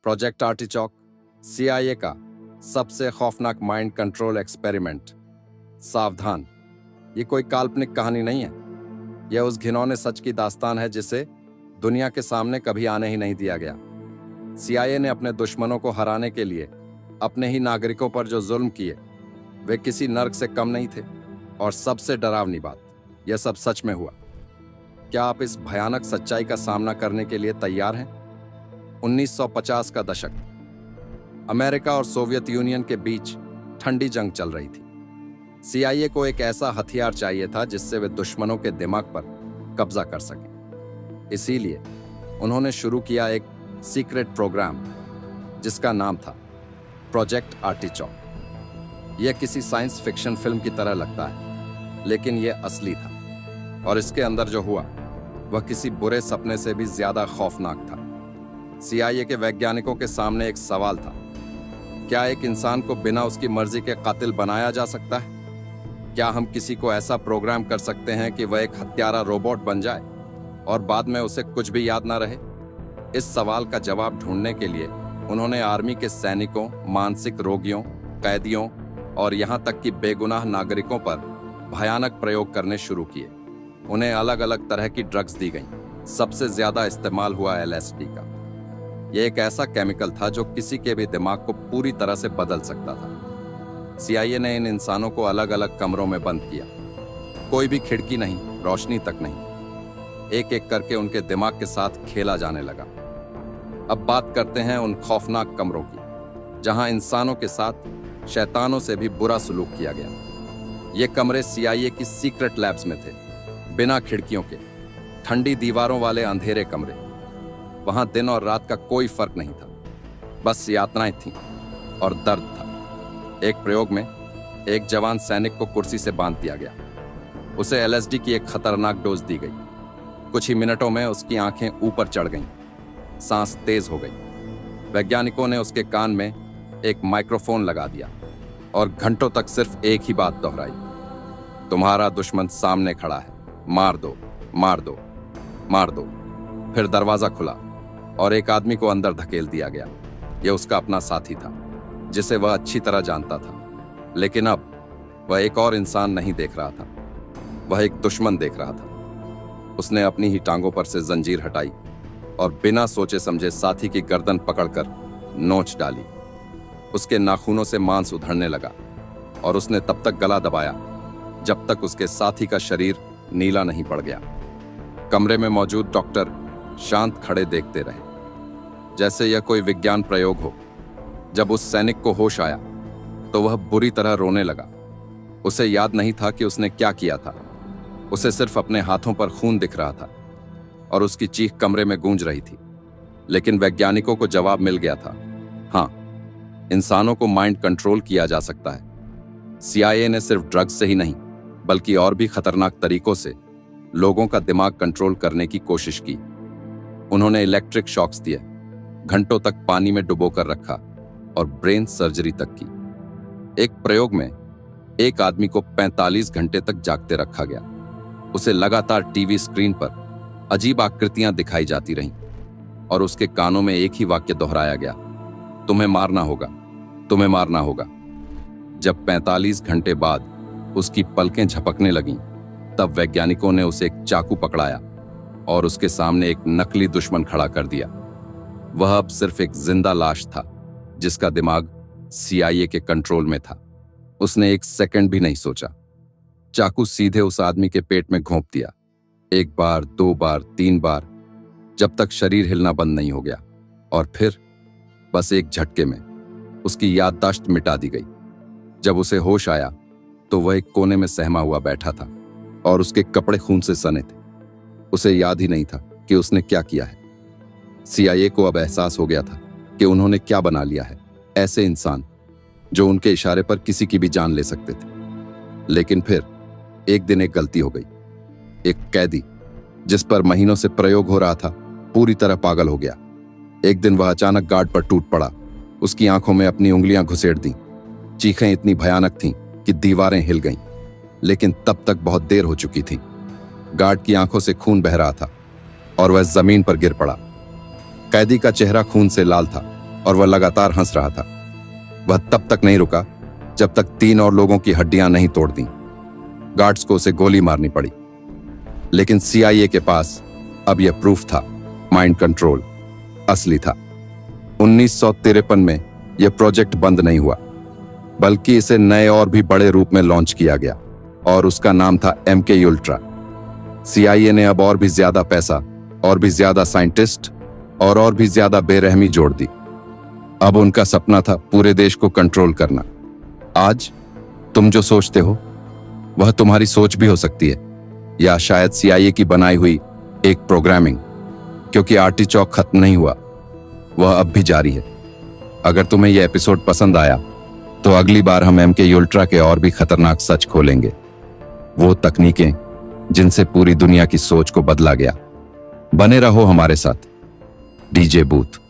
Project आर्टिचॉक CIA का सबसे खौफनाक माइंड कंट्रोल एक्सपेरिमेंट। सावधान, ये कोई काल्पनिक कहानी नहीं है। यह उस घिनौने सच की दास्तान है जिसे दुनिया के सामने कभी आने ही नहीं दिया गया। सीआईए ने अपने दुश्मनों को हराने के लिए अपने ही नागरिकों पर जो जुल्म किए, वे किसी नर्क से कम नहीं थे। और सबसे डरावनी बात, यह सब सच में हुआ। क्या आप इस भयानक सच्चाई का सामना करने के लिए तैयार हैं? 1950 का दशक, अमेरिका और सोवियत यूनियन के बीच ठंडी जंग चल रही थी। सीआईए को एक ऐसा हथियार चाहिए था जिससे वे दुश्मनों के दिमाग पर कब्जा कर सकें। इसीलिए उन्होंने शुरू किया एक सीक्रेट प्रोग्राम जिसका नाम था प्रोजेक्ट आर्टिचॉक। यह किसी साइंस फिक्शन फिल्म की तरह लगता है, लेकिन यह असली था। और इसके अंदर जो हुआ वह किसी बुरे सपने से भी ज्यादा खौफनाक था। सीआईए के वैज्ञानिकों के सामने एक सवाल था, क्या एक इंसान को बिना उसकी मर्जी के कातिल बनाया जा सकता है? क्या हम किसी को ऐसा प्रोग्राम कर सकते हैं कि वह एक हत्यारा रोबोट बन जाए और बाद में उसे कुछ भी याद ना रहे? इस सवाल का जवाब ढूंढने के लिए उन्होंने आर्मी के सैनिकों, मानसिक रोगियों, कैदियों और यहां तक कि बेगुनाह नागरिकों पर भयानक प्रयोग करने शुरू किए। उन्हें अलग अलग तरह की ड्रग्स दी गईं। सबसे ज्यादा इस्तेमाल हुआ एलएसडी का। यह एक ऐसा केमिकल था जो किसी के भी दिमाग को पूरी तरह से बदल सकता था। सीआईए ने इन इंसानों को अलग अलग कमरों में बंद किया। कोई भी खिड़की नहीं, रोशनी तक नहीं। एक एक करके उनके दिमाग के साथ खेला जाने लगा। अब बात करते हैं उन खौफनाक कमरों की जहां इंसानों के साथ शैतानों से भी बुरा सलूक किया गया। ये कमरे सीआईए की सीक्रेट लैब्स में थे, बिना खिड़कियों के, ठंडी दीवारों वाले अंधेरे कमरे। वहां दिन और रात का कोई फर्क नहीं था, बस यातनाएं थीं और दर्द था। एक प्रयोग में एक जवान सैनिक को कुर्सी से बांध दिया गया। उसे एलएसडी की एक खतरनाक डोज दी गई। कुछ ही मिनटों में उसकी आंखें ऊपर चढ़ गईं, सांस तेज हो गई। वैज्ञानिकों ने उसके कान में एक माइक्रोफोन लगा दिया और घंटों तक सिर्फ एक ही बात दोहराई, तुम्हारा दुश्मन सामने खड़ा है, मार दो, मार दो, मार दो। फिर दरवाजा खुला और एक आदमी को अंदर धकेल दिया गया। यह उसका अपना साथी था जिसे वह अच्छी तरह जानता था, लेकिन अब वह एक और इंसान नहीं देख रहा था, वह एक दुश्मन देख रहा था। उसने अपनी ही टांगों पर से जंजीर हटाई और बिना सोचे समझे साथी की गर्दन पकड़कर नोच डाली। उसके नाखूनों से मांस उधड़ने लगा और उसने तब तक गला दबाया जब तक उसके साथी का शरीर नीला नहीं पड़ गया। कमरे में मौजूद डॉक्टर शांत खड़े देखते रहे, जैसे यह कोई विज्ञान प्रयोग हो। जब उस सैनिक को होश आया तो वह बुरी तरह रोने लगा। उसे याद नहीं था कि उसने क्या किया था। उसे सिर्फ अपने हाथों पर खून दिख रहा था और उसकी चीख कमरे में गूंज रही थी। लेकिन वैज्ञानिकों को जवाब मिल गया था, हाँ, इंसानों को माइंड कंट्रोल किया जा सकता है। सीआईए ने सिर्फ ड्रग्स से ही नहीं, बल्कि और भी खतरनाक तरीकों से लोगों का दिमाग कंट्रोल करने की कोशिश की। उन्होंने इलेक्ट्रिक शॉक्स दिए, घंटों तक पानी में डुबोकर रखा और ब्रेन सर्जरी तक की। एक प्रयोग में एक आदमी को 45 घंटे तक जागते रखा गया। उसे लगातार टीवी स्क्रीन पर अजीब आकृतियां दिखाई जाती रहीं और उसके कानों में एक ही वाक्य दोहराया गया, तुम्हें मारना होगा, तुम्हें मारना होगा। जब 45 घंटे बाद उसकी पलकें झपकने लगीं, तब वैज्ञानिकों ने उसे एक चाकू पकड़ाया और उसके सामने एक नकली दुश्मन खड़ा कर दिया। वह अब सिर्फ एक जिंदा लाश था जिसका दिमाग सीआईए के कंट्रोल में था। उसने एक सेकंड भी नहीं सोचा। चाकू सीधे उस आदमी के पेट में घोंप दिया, 1 बार, 2 बार, 3 बार, जब तक शरीर हिलना बंद नहीं हो गया। और फिर बस एक झटके में उसकी याददाश्त मिटा दी गई। जब उसे होश आया तो वह एक कोने में सहमा हुआ बैठा था और उसके कपड़े खून से सने थे। उसे याद ही नहीं था कि उसने क्या किया है। सीआईए को अब एहसास हो गया था कि उन्होंने क्या बना लिया है, ऐसे इंसान जो उनके इशारे पर किसी की भी जान ले सकते थे। लेकिन फिर एक दिन एक गलती हो गई। एक कैदी जिस पर महीनों से प्रयोग हो रहा था, पूरी तरह पागल हो गया। एक दिन वह अचानक गार्ड पर टूट पड़ा, उसकी आंखों में अपनी उंगलियां घुसेड़ दी। चीखें इतनी भयानक थीं कि दीवारें हिल गईं, लेकिन तब तक बहुत देर हो चुकी थी। गार्ड की आंखों से खून बह रहा था और वह जमीन पर गिर पड़ा। कैदी का चेहरा खून से लाल था और वह लगातार हंस रहा था। वह तब तक नहीं रुका जब तक 3 और लोगों की हड्डियां नहीं तोड़ दी। गार्ड्स को उसे गोली मारनी पड़ी। लेकिन CIA के पास अब यह प्रूफ था, माइंड कंट्रोल असली था। 1953 में यह प्रोजेक्ट बंद नहीं हुआ, बल्कि इसे नए और भी बड़े रूप में लॉन्च किया गया और उसका नाम था MK अल्ट्रा। CIA ने अब और भी ज्यादा पैसा, और भी ज्यादा साइंटिस्ट और भी ज्यादा बेरहमी जोड़ दी। अब उनका सपना था पूरे देश को कंट्रोल करना। आज तुम जो सोचते हो वह तुम्हारी सोच भी हो सकती है, या शायद CIA की बनाई हुई एक प्रोग्रामिंग, क्योंकि आर्टिचॉक खत्म नहीं हुआ, वह अब भी जारी है। अगर तुम्हें यह एपिसोड पसंद आया तो अगली बार हम MK अल्ट्रा के और भी खतरनाक सच खोलेंगे, वो तकनीकें जिनसे पूरी दुनिया की सोच को बदला गया। बने रहो हमारे साथ। DJ booth.